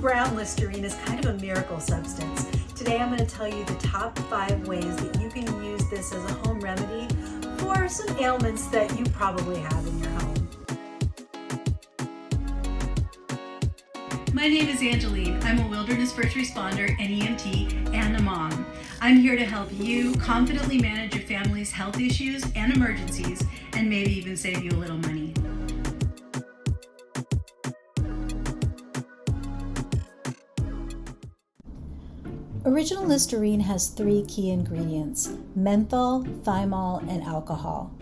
brown Listerine is kind of a miracle substance. Today I'm going to tell you the top 5 ways that you can use this as a home remedy for some ailments that you probably have in your home. My name is Angeline. I'm a wilderness first responder, an EMT, and a mom. I'm here to help you confidently manage your family's health issues and emergencies, and maybe even save you a little money. Original Listerine has 3 key ingredients: menthol, thymol, and alcohol.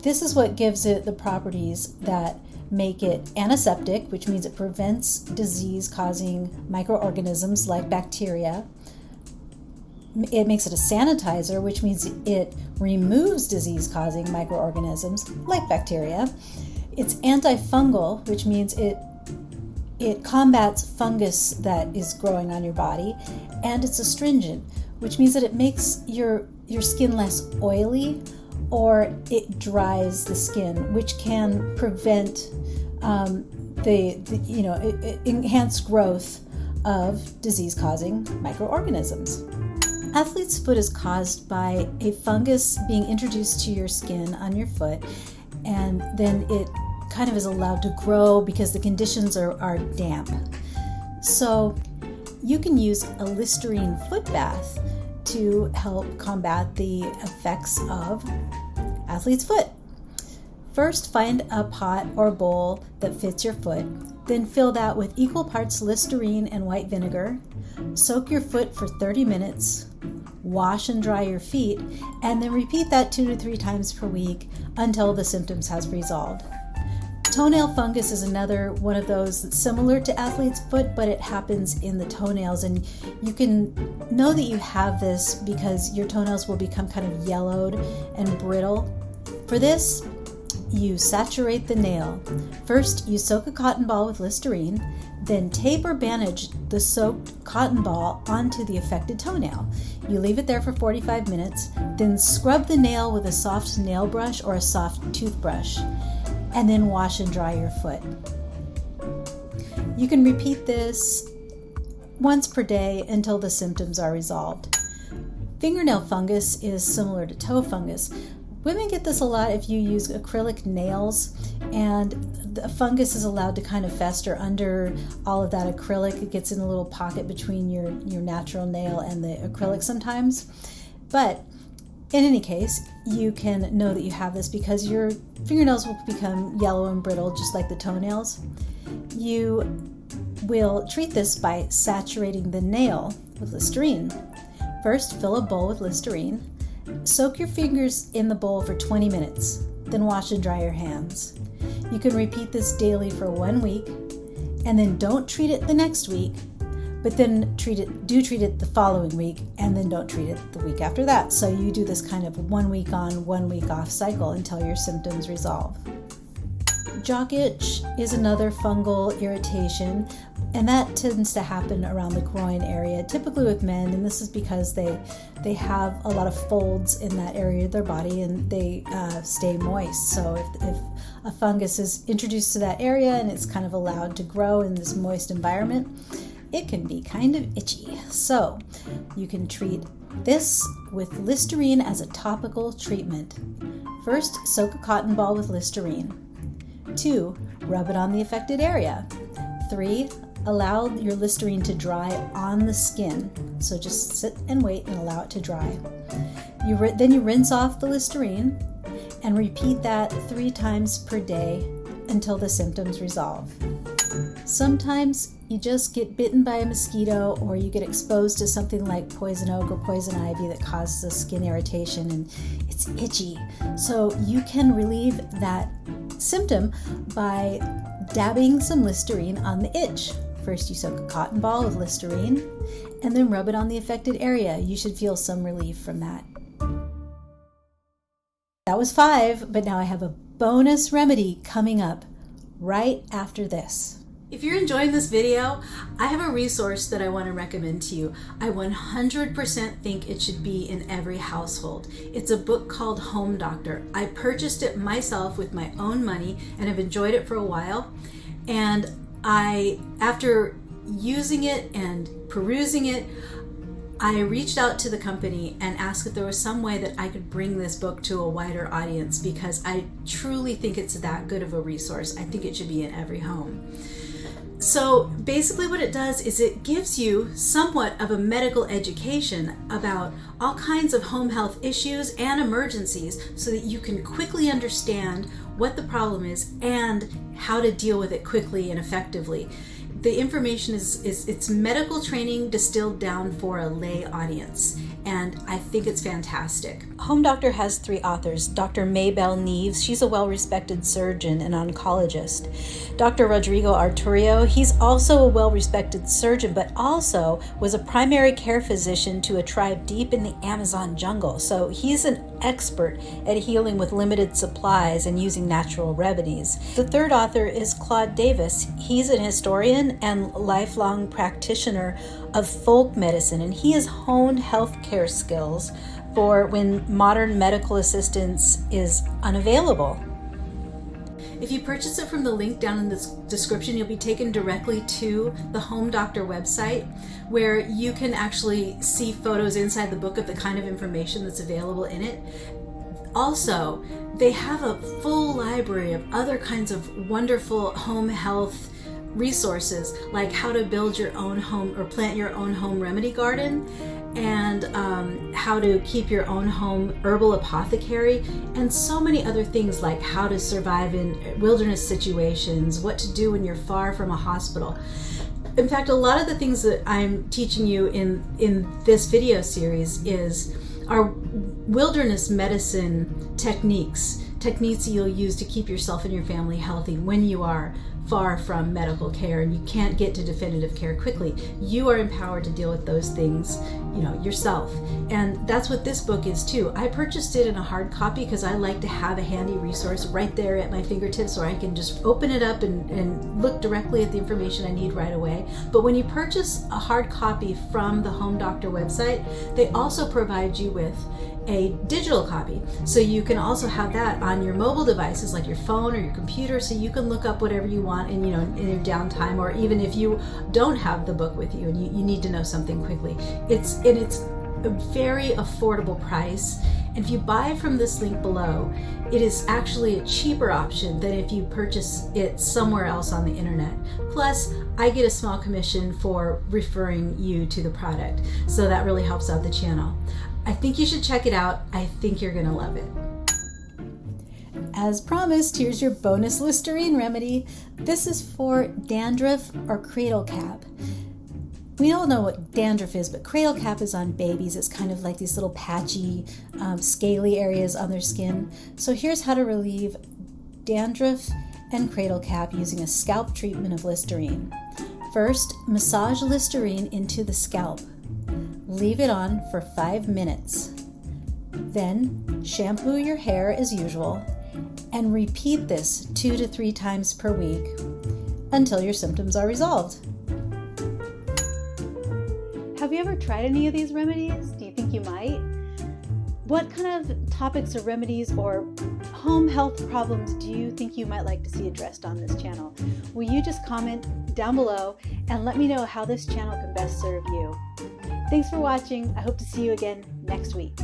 This is what gives it the properties that make it antiseptic, which means it prevents disease-causing microorganisms like bacteria. It makes it a sanitizer, which means it removes disease-causing microorganisms like bacteria. It's antifungal, which means it combats fungus that is growing on your body, and it's astringent, which means that it makes your skin less oily, or it dries the skin, which can prevent enhanced growth of disease-causing microorganisms. Athlete's foot is caused by a fungus being introduced to your skin on your foot, and then it kind of is allowed to grow because the conditions are damp. So you can use a Listerine foot bath to help combat the effects of athlete's foot. First, find a pot or bowl that fits your foot. Then fill that with equal parts Listerine and white vinegar. Soak your foot for 30 minutes. Wash and dry your feet, and then repeat that 2 to 3 times per week until the symptoms has resolved. Toenail fungus is another one of those that's similar to athlete's foot, but it happens in the toenails, and you can know that you have this because your toenails will become kind of yellowed and brittle. For this, you saturate the nail. First, you soak a cotton ball with Listerine, then tape or bandage the soaked cotton ball onto the affected toenail. You leave it there for 45 minutes, then scrub the nail with a soft nail brush or a soft toothbrush, and then wash and dry your foot. You can repeat this once per day until the symptoms are resolved. Fingernail fungus is similar to toe fungus. Women get this a lot if you use acrylic nails, and the fungus is allowed to kind of fester under all of that acrylic. It gets in a little pocket between your natural nail and the acrylic sometimes. But in any case, you can know that you have this because your fingernails will become yellow and brittle just like the toenails. You will treat this by saturating the nail with Listerine. First, fill a bowl with Listerine. Soak your fingers in the bowl for 20 minutes, then wash and dry your hands. You can repeat this daily for 1 week, and then don't treat it the next week, but then treat it the following week, and then don't treat it the week after that. So you do this kind of 1 week on, 1 week off cycle until your symptoms resolve. Jock itch is another fungal irritation, and that tends to happen around the groin area, typically with men, and this is because they have a lot of folds in that area of their body, and they stay moist. So if a fungus is introduced to that area and it's kind of allowed to grow in this moist environment, it can be kind of itchy. So you can treat this with Listerine as a topical treatment. First, soak a cotton ball with Listerine. 2, rub it on the affected area. 3, allow your Listerine to dry on the skin. So just sit and wait and allow it to dry. Then you rinse off the Listerine and repeat that 3 times per day until the symptoms resolve. Sometimes you just get bitten by a mosquito, or you get exposed to something like poison oak or poison ivy that causes a skin irritation, and it's itchy. So you can relieve that symptom by dabbing some Listerine on the itch. First, you soak a cotton ball with Listerine, and then rub it on the affected area. You should feel some relief from that. That was 5, but now I have a bonus remedy coming up right after this. If you're enjoying this video, I have a resource that I want to recommend to you. I 100% think it should be in every household. It's a book called Home Doctor. I purchased it myself with my own money and have enjoyed it for a while. And after using it and perusing it, I reached out to the company and asked if there was some way that I could bring this book to a wider audience, because I truly think it's that good of a resource. I think it should be in every home. So basically what it does is it gives you somewhat of a medical education about all kinds of home health issues and emergencies, so that you can quickly understand what the problem is and how to deal with it quickly and effectively. The information it's medical training distilled down for a lay audience, and I think it's fantastic. Home Doctor has 3 authors. Dr. Maybelle Neves, she's a well-respected surgeon and oncologist. Dr. Rodrigo Arturio, he's also a well-respected surgeon, but also was a primary care physician to a tribe deep in the Amazon jungle. So he's an expert at healing with limited supplies and using natural remedies. The 3rd author is Claude Davis. He's an historian and lifelong practitioner of folk medicine, and he has honed healthcare skills for when modern medical assistance is unavailable. If you purchase it from the link down in the description, you'll be taken directly to the Home Doctor website, where you can actually see photos inside the book of the kind of information that's available in it. Also, they have a full library of other kinds of wonderful home health resources, like how to build your own home or plant your own home remedy garden, and how to keep your own home herbal apothecary, and so many other things, like how to survive in wilderness situations, what to do when you're far from a hospital. In fact, a lot of the things that I'm teaching you in this video series are wilderness medicine techniques you'll use to keep yourself and your family healthy when you are far from medical care and you can't get to definitive care quickly. You are empowered to deal with those things, yourself. And that's what this book is too. I purchased it in a hard copy because I like to have a handy resource right there at my fingertips, where I can just open it up and look directly at the information I need right away. But when you purchase a hard copy from the Home Doctor website, they also provide you with a digital copy. So you can also have that on your mobile devices, like your phone or your computer, so you can look up whatever you want in your downtime, or even if you don't have the book with you and you need to know something quickly. It's a very affordable price. And if you buy from this link below, it is actually a cheaper option than if you purchase it somewhere else on the internet. Plus, I get a small commission for referring you to the product, so that really helps out the channel. I think you should check it out. I think you're gonna love it. As promised, here's your bonus Listerine remedy. This is for dandruff or cradle cap. We all know what dandruff is, but cradle cap is on babies. It's kind of like these little patchy, scaly areas on their skin. So here's how to relieve dandruff and cradle cap using a scalp treatment of Listerine. First, massage Listerine into the scalp. Leave it on for 5 minutes. Then shampoo your hair as usual and repeat this 2 to 3 times per week until your symptoms are resolved. Have you ever tried any of these remedies? Do you think you might? What kind of topics or remedies or home health problems do you think you might like to see addressed on this channel? Will you just comment down below and let me know how this channel can best serve you? Thanks for watching. I hope to see you again next week.